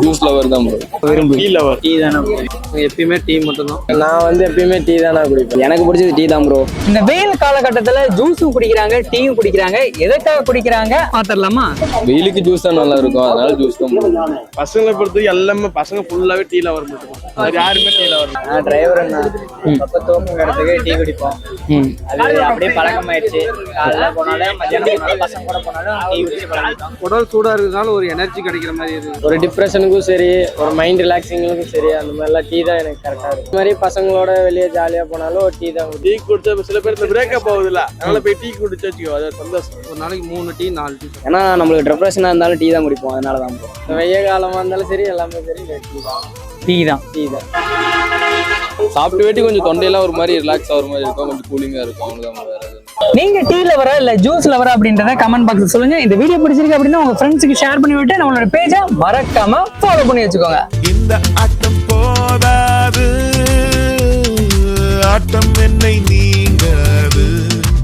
Juice lower தான் bro. விரும்பு tea lower. Tea தானே எப்பயுமே டீ மட்டும் தான். நான் வந்து எப்பயுமே டீ தானே குடிப்பேன். எனக்கு பிடிச்சது டீ தான் ப்ரோ. இந்த வெயில் காலகட்டத்துல ஜூஸும் குடிக்கிறாங்க, டீயும் குடிக்கிறாங்க. எதற்காக குடிக்கிறாங்க பாத்திரலாமா? வெயிலுக்கு ஜூஸ் தான் நல்லா இருக்கும், அதனால ஜூஸ் தான் bro. பசங்களை பொறுத்து எல்லாமே பசங்க ஃபுல்லாவே டீ லவர் மட்டும். அது யாருமே டீ லவர். நான் டிரைவர் அப்ப தோப்புங்கிறதுக்கு டீ குடிப்போம். அது அப்படியே பழக்கமாயிடுச்சு. காலைல போனாலும் மத்தியானம் போனாலும் பசங்க கூட போனாலும் டீ குடிச்சு பழகிட்டோம். உடல் சூடா இருக்கிறதுனால ஒரு எனர்ஜி கிடைக்கிற மாதிரி இருக்கு. ஒரு டிப்ரெஷனுக்கும் சரி, ஒரு மைண்ட் ரிலாக்ஸிங்கும் சரி, அந்த மாதிரிலாம் டீ தான் எனக்கு கரெக்டா இருக்கும். இந்த மாதிரி பசங்களோட வெளியே ஜாலியா போனாலும் டீ தான். டீ குடிச்சா சில பேர் பிரேக்கப் ஆகுதுல்ல, அதனால போய் டீ குடிச்சு வச்சுக்கோ, அது சந்தோஷம். ஒரு நாளைக்கு 3 டீ 4 டீ. ஏன்னா நம்மளுக்கு டிப்ரெஷனா இருந்தாலும் டீ தான் குடிப்போம். அதனால தான் போகும். வெய்ய காலமா இருந்தாலும் சரி, எல்லாமே சரி, டீ தான். டீ தான். டீ தான். சாப்பிட்டு வேட்டி கொஞ்சம் தொண்டையெல்லாம் ஒரு மாதிரி ரிலாக்ஸ் ஆகிற மாதிரி இருக்கும், கொஞ்சம் கூலிங்கா இருக்கும். அவ்வளவுதான், வேற எதுவும். நீங்க டீ லவரா இல்ல ஜூஸ் லவரா அப்படின்றத கமெண்ட் பாக்ஸ்ல சொல்லுங்க. இந்த வீடியோ பிடிச்சிருக்கு அப்படின்னா உங்க ஃப்ரெண்ட்ஸுக்கு ஷேர் பண்ணி விட்டு நம்மளோட பேஜை மறக்காம ஃபாலோ பண்ணி வச்சுக்கோங்க. இந்த ஆட்டம் போதாது, ஆட்டம் என்னை நீ